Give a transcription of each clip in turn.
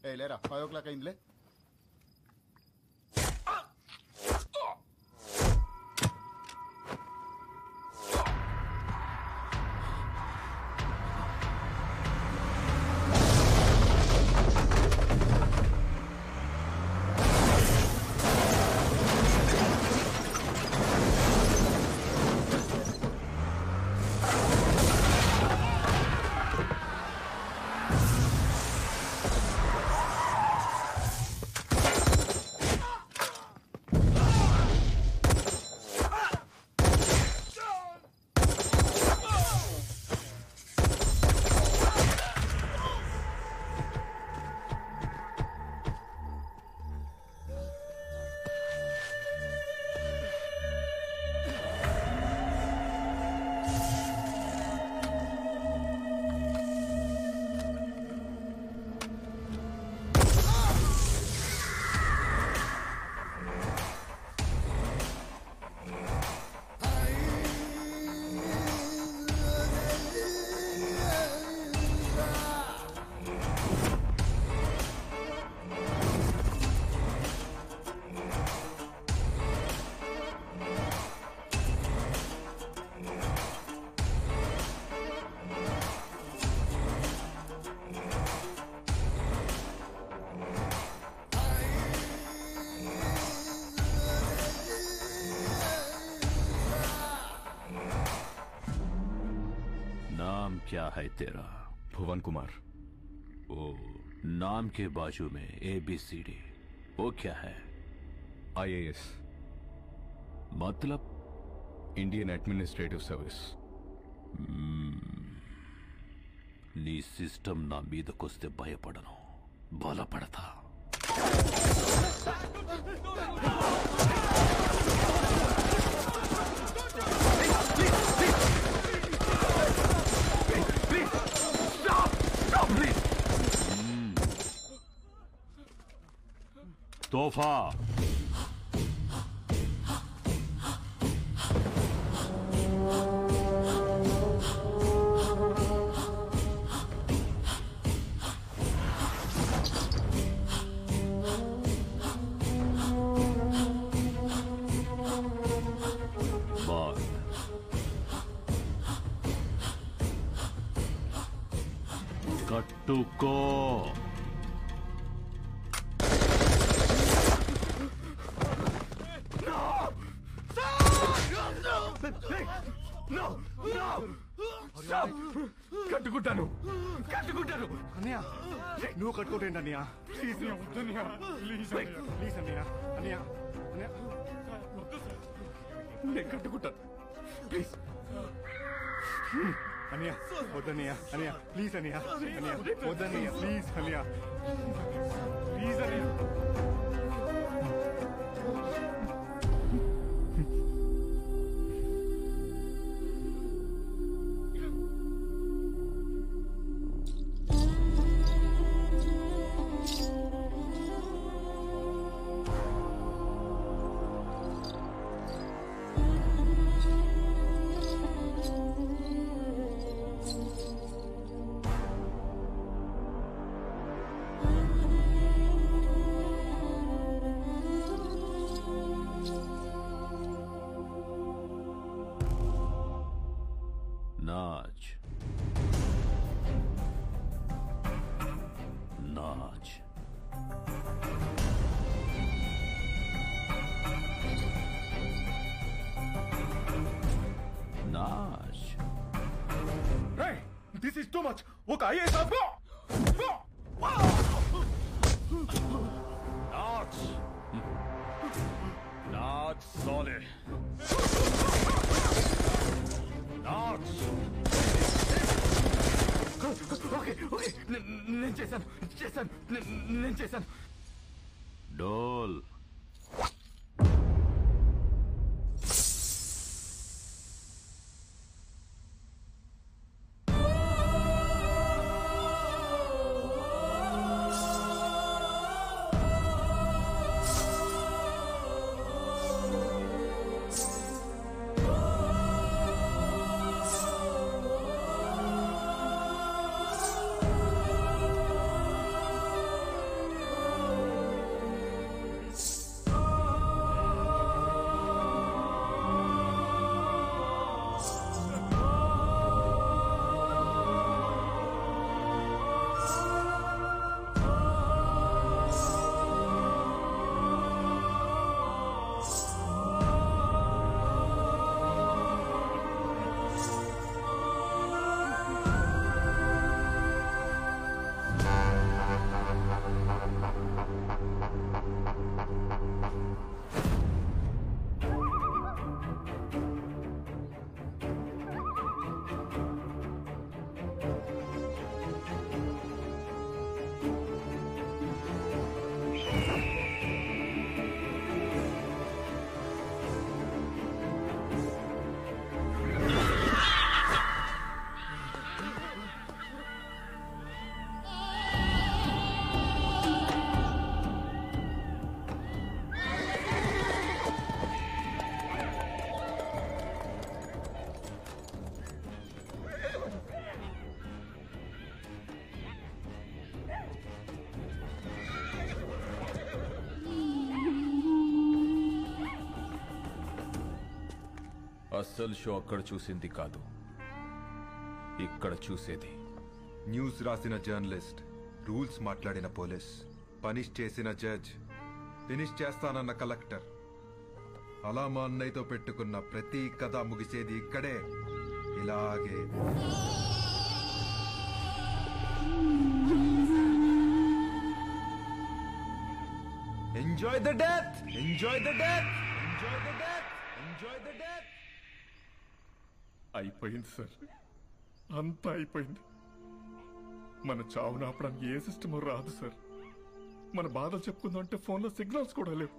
ఏ లేరా 5 o'clock అయిందిలే. क्या है तेरा? भुवन कुमार। ओ, नाम के बाजू में ABCD, वो क्या है? IAS मतलब? Indian administrative service. నీ సిస్టమ్ నా మీదకొస్తే భయపడను, బలపడతా. तोहफा बात कट्टुको కట్టుకుంటాను కట్టుకుంటాను అన్నయ్య నువ్వు కట్టుకోటేంటి అన్నయ్య ప్లీజ్ వద్దన్నయ్య ప్లీజ్ ప్లీజ్ అన్నయ్య అన్నయ్య అన్నయ్య నేను కట్టుకుంటాను ప్లీజ్ అన్నయ్య వద్దన్నయ్య అన్నయ్య ప్లీజ్ అన్నయ్య అన్నయ్య వద్దన్నయ్య ప్లీజ్ అన్నయ్య ప్లీజ్ అన్నయ్య नाच नाच नाच. This is too much. ఒక ఐఏఎస్ नाच नाच साले नाच. ఓకే ఓకే నేను చేశాను डोल అస్సలు షో అక్కడ చూసింది కాదు, ఇక్కడ చూసేది. న్యూస్ రాసిన జర్నలిస్ట్, రూల్స్ మాట్లాడిన పోలీస్, పనిష్ చేసిన జడ్జ్, ఫినిష్ చేస్తానన్న కలెక్టర్, అలా మా అన్నయ్యతో పెట్టుకున్న ప్రతి కథ ముగిసేది ఇక్కడే, ఇలాగే. Enjoy the death, enjoy the death, enjoy the death, enjoy the death. అయిపోయింది సార్, అంతా అయిపోయింది. మన చావును ఆపడానికి ఏ సిస్టమ్ రాదు సార్. మన బాధలు చెప్పుకుందాం అంటే ఫోన్లో సిగ్నల్స్ కూడా లేవు.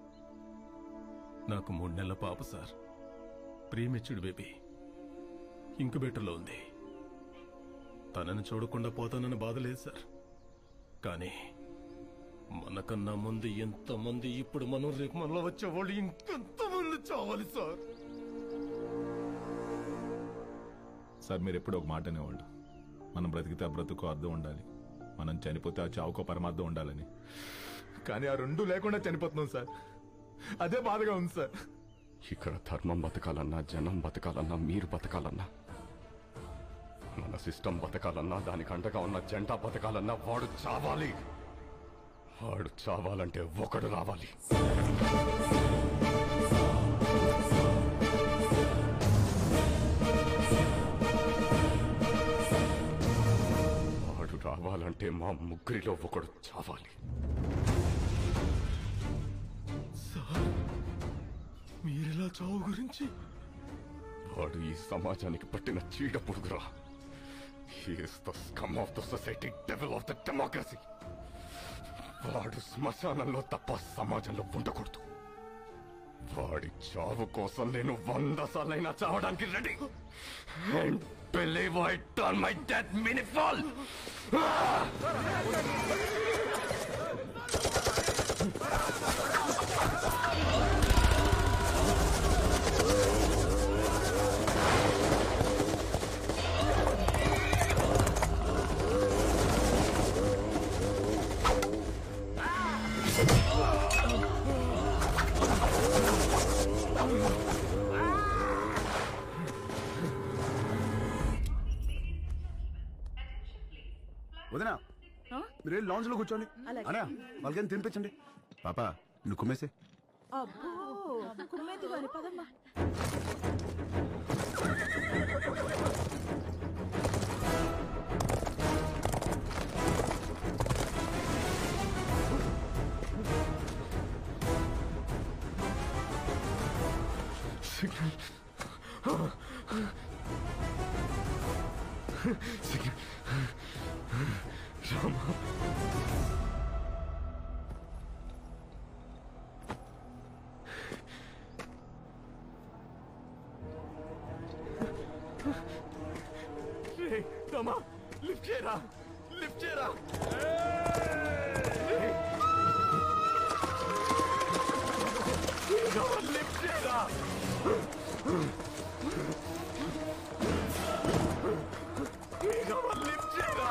నాకు 3 నెలల పాప సార్, ప్రీమెచ్యూర్డ్ బేబీ, ఇంక్యుబేటర్లో ఉంది. తనని చూడకుండా పోతానని బాధ లేదు సార్. కానీ మనకన్నా ముందు ఎంతమంది, ఇప్పుడు మనం రేపు మనలో వచ్చేవాళ్ళు ఇంకెంతమంది చావాలి సార్. సార్ మీరు ఎప్పుడు ఒక మాట అనేవాళ్ళు, మనం బ్రతికితే ఆ బ్రతుకు అర్థం ఉండాలి, మనం చనిపోతే ఆ చావుకో పరమార్థం ఉండాలని. కానీ ఆ రెండు లేకుండా చనిపోతున్నాం సార్. అదే బాధగా ఉంది సార్. ఇక్కడ ధర్మం బతకాలన్నా, జనం బతకాలన్నా, మీరు బతకాలన్నా, మన సిస్టమ్ బతకాలన్నా, దానికి అండగా ఉన్న జెండా బతకాలన్నా వాడు చావాలి. వాడు చావాలంటే ఒకడు రావాలి. వాడు రావాలంటే మా ముగ్గురిలో ఒకడు చావాలి. మీరెలా చావు గురించి? వాడు ఈ సమాజానికి పట్టిన చీడ పురుగురా. He is the scum of the society, devil of the democracy. వాడు శ్మశానంలో తప్ప సమాజంలో ఉండకూడదు. వాడి చావు కోసం నేను 100 సార్లైనా చావడానికి ready. And believe I turn my death meaningful. వదినా, మీరు లాంజ్ లో కూర్చోండి. అనా వాళ్ళకని తినిపించండి. పాప నువ్వు కుమ్మేసే. అబ్బో కుమ్మేది కాని పదమ్మా. రామా, లిఫ్ట్ చేయరా, లిఫ్ట్ చేయరా. లిఫ్ట్ చేయరా. లిఫ్ట్ చేయరా.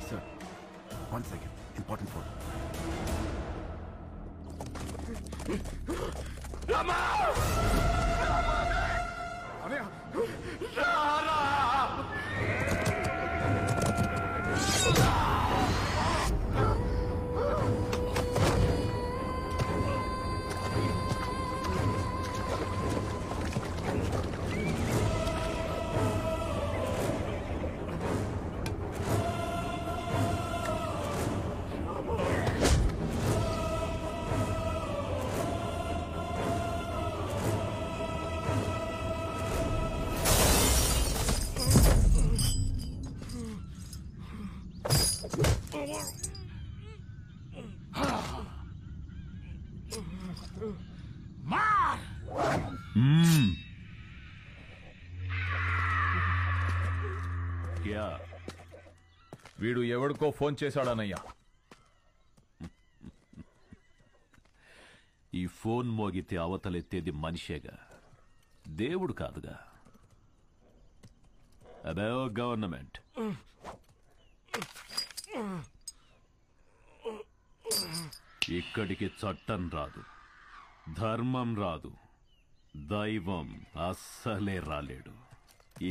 Sir 1 second, important phone. Rama, అనయ్య రారా. వీడు ఎవడికో ఫోన్ చేశాడనయ్యా. ఈ ఫోన్ మోగితే అవతలెత్తేది మనిషేగా, దేవుడు కాదుగా. అదే గవర్నమెంట్. ఇక్కడికి చట్టం రాదు, ధర్మం రాదు, దైవం అస్సలే రాలేడు.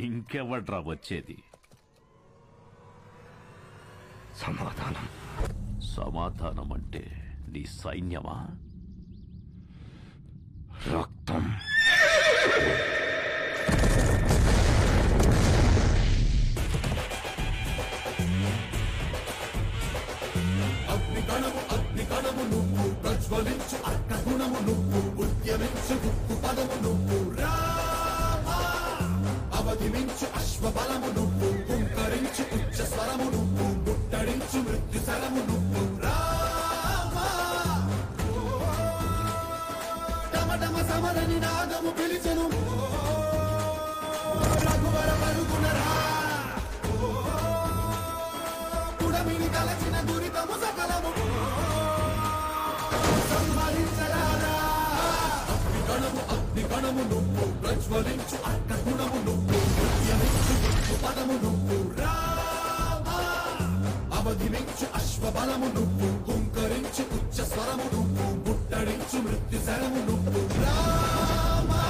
ఇంకెవడ్రా వచ్చేది? సమాధానం. సమాధానం అంటే నీ సైన్యమా? రక్తం. అగ్నికణము నువ్వు, ప్రజ్వలించు అర్కగుణము నువ్వు, ఉద్యమించు గుప్పు పదము నువ్వు, రామా అవధిమించు అశ్వబలము నువ్వు, హుంకరించు ఉచ్చ స్వరము నువ్వు, ముట్టడించు మృత్యు శరము నువ్వు, రామా టమటమ సమరని నాగము పిలిచెను, రఘువర పరుగున రా, పుడమిని కలచిన దురితము సకలము సంహరించరారా. అగ్నికణము నువ్వు, ప్రజ్వలించు అర్కగుణము నువ్వు, ఉద్యమించు గుప్పు పదము నువ్వు, రామా అవధిమించు అశ్వబలము నువ్వు, హుంకరించు ఉచ్చ స్వరము నువ్వు, ముట్టడించు మృత్యు శరము నువ్వు, రామా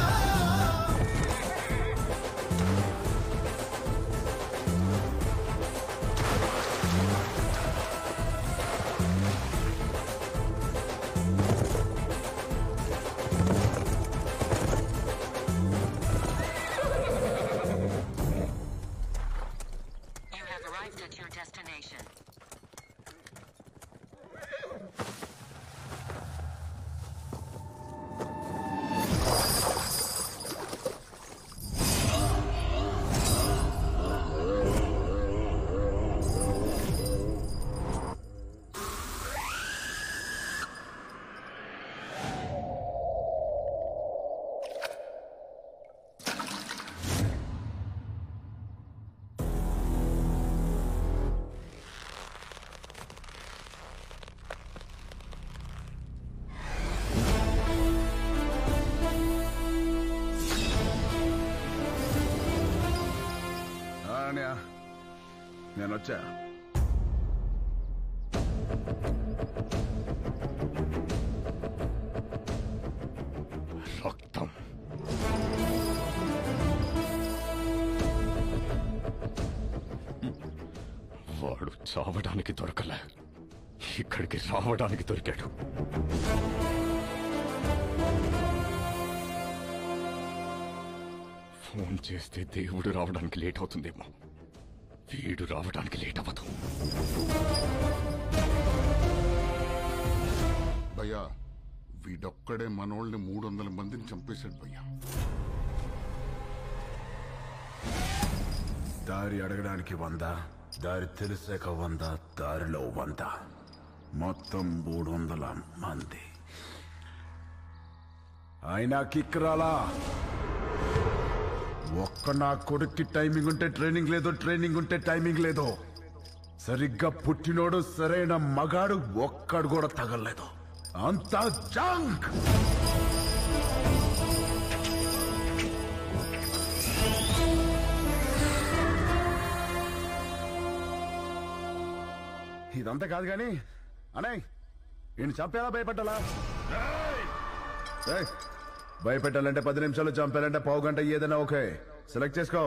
నేను వచ్చా. రక్తం. వాడు చావడానికి దొరకలే, ఇక్కడికి రావడానికి దొరికాడు. ఫోన్ చేస్తే దేవుడు రావడానికి లేట్ అవుతుందేమో, వీడు రావడానికి లేట్ అవ్వదు. భయ్యా, వీడొక్కడే మనోళ్ళని 300 మందిని చంపేశాడు భయ్యా. దారి అడగడానికి 100, దారి తెలిసాక 100, దారిలో 100, మొత్తం 300 మంది. అయినా కిక్ రాలా. ఒక్క నా కొడుక్కి టైమింగ్ ఉంటే ట్రైనింగ్ లేదు, ట్రైనింగ్ ఉంటే టైమింగ్ లేదు. సరిగ్గా పుట్టినోడు సరైన మగాడు ఒక్కడు కూడా తగలలేదు. అంతా జంక్. ఇదంతా కాదు కానీ అనే ఈయన చంపేలా భయపెట్టాలా? భయపెట్టాలంటే 10 నిమిషాలు, చంపాలంటే పావు గంట, ఏదైనా ఓకే. సెలెక్ట్ చేసుకో.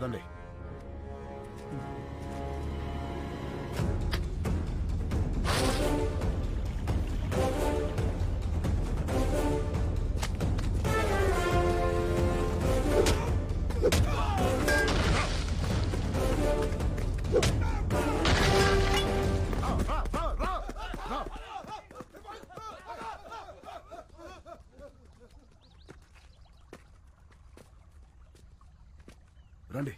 పదండి. రండి.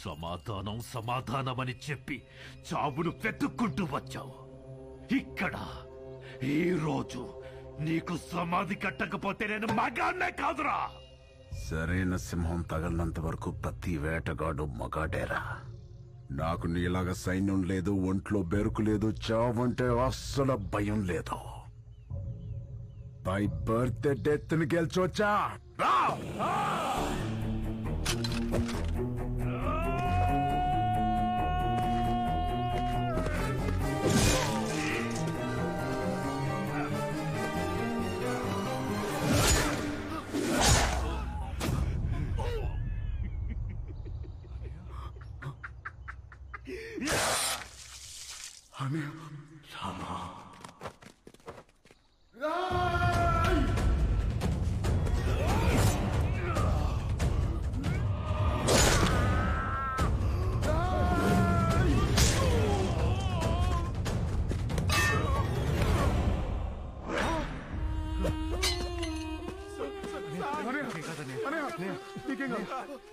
సమాధానం సమాధానమని చెప్పి చావును వెతుక్కుంటూ వచ్చావు. ఇక్కడ ఈ రోజు నీకు సమాధి కట్టకపోతే నేను మగాన్నే కాదురా. సరైన సింహం తగలనంత వరకు ప్రతి వేటగాడు మగాడేరా. నాకు నీలాగా సైన్యం లేదు, ఒంట్లో బెరుకు లేదు, చావంటే అస్సలు భయం లేదు. బై బర్త్ డెత్ ని గెలిచొచ్చా?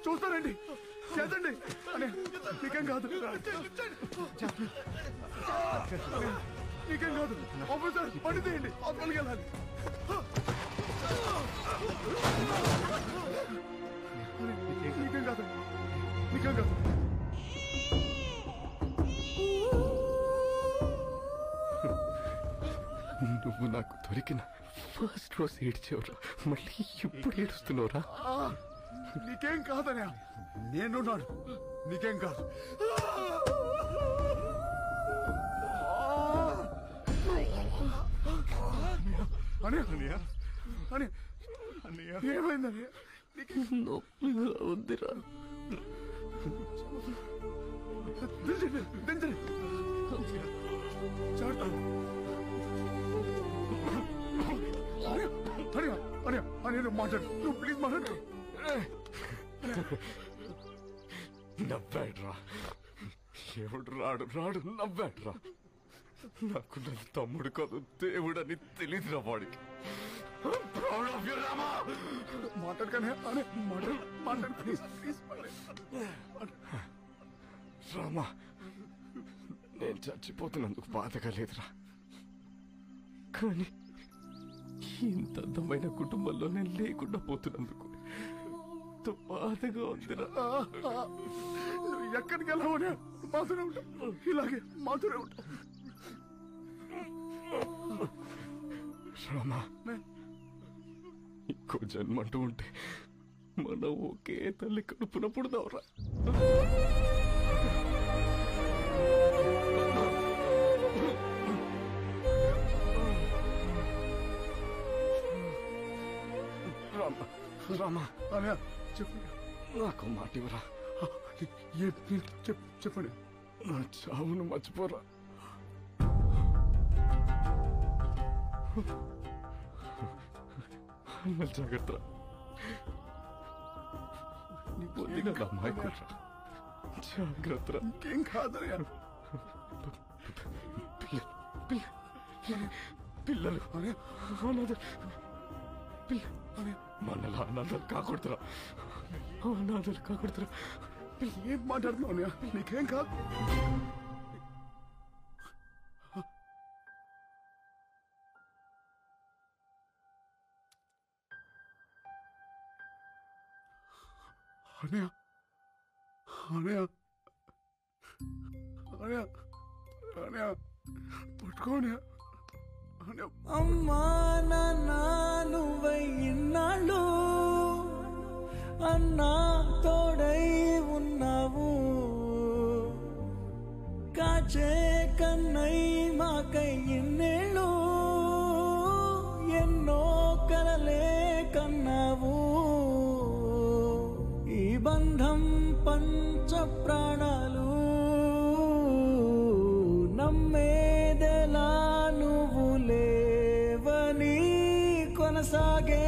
చూస్తానండి, చేతండి. నీకేం కాదు, నీకేం కాదు. ఆఫీసర్ పని తీయండి, హాస్పిటల్కి వెళ్ళాలి. నీకేం కాదు, నీకేం కాదు. నువ్వు నాకు దొరికిన ఫస్ట్ రోజు ఏడ్చేవరా, మళ్ళీ ఇప్పుడు ఏడుస్తున్నావురా? నీకేం కాదనే, నేనున్నాను. నీకేం కాదు. ఏమైందని నొప్పిగా ఉందిరా. మాట్లాడు, నువ్వు ప్లీజ్ మాట్లాడు. నవ్వాడ్రా, ఎవడు రాడు రాడు నవ్వాడ్రా. నాకు నన్ను తమ్ముడు కాదు దేవుడని తెలియదురా వాడికి. మాట్లాడగానే మాట్లాడు ప్లీజ్ ప్లీజ్. రామా, నేను చచ్చిపోతున్నందుకు బాధగా లేదురా, కానీ ఇంత అందమైన కుటుంబంలో నేను లేకుండా పోతున్నందుకు బాధగా ఉందిరా. నువ్వు ఎక్కడికి వెళ్ళావనే మాతోనే ఉంటావు, ఇలాగే మాతోనే ఉంటావు. రామా, ఇంకో జన్మంటూ ఉంటే మనం ఒకే తల్లి కడుపున పుడదావురా. రామా రామా, చెప్పు, నాకు మాట ఇవ్వరా. చెప్పండి. నా చావును మర్చిపోరా. జాగ్రత్త, జాగ్రత్త. ఇంకేం కాదనే. పిల్లలు మనలా అనాథలు కాకూడదురా, అనాథలు కాకూడదురా. ఏం మాట్లాడుతున్నావు? నీకేం కాదు. అనయా అనయా అనయా అనయా పట్టుకోనయా అమ్మా నాన్న నువ్వై ఇన్నాళ్ళు అన్నా తోడై ఉన్నావు కాచే కన్నై మాకై ఇన్నేళ్ళు ఎన్నో కలలే కన్నావు ఈ బంధం పంచ ప్రాణాలు నమ్మేదెలా నువ్వు లేవని కొనసాగే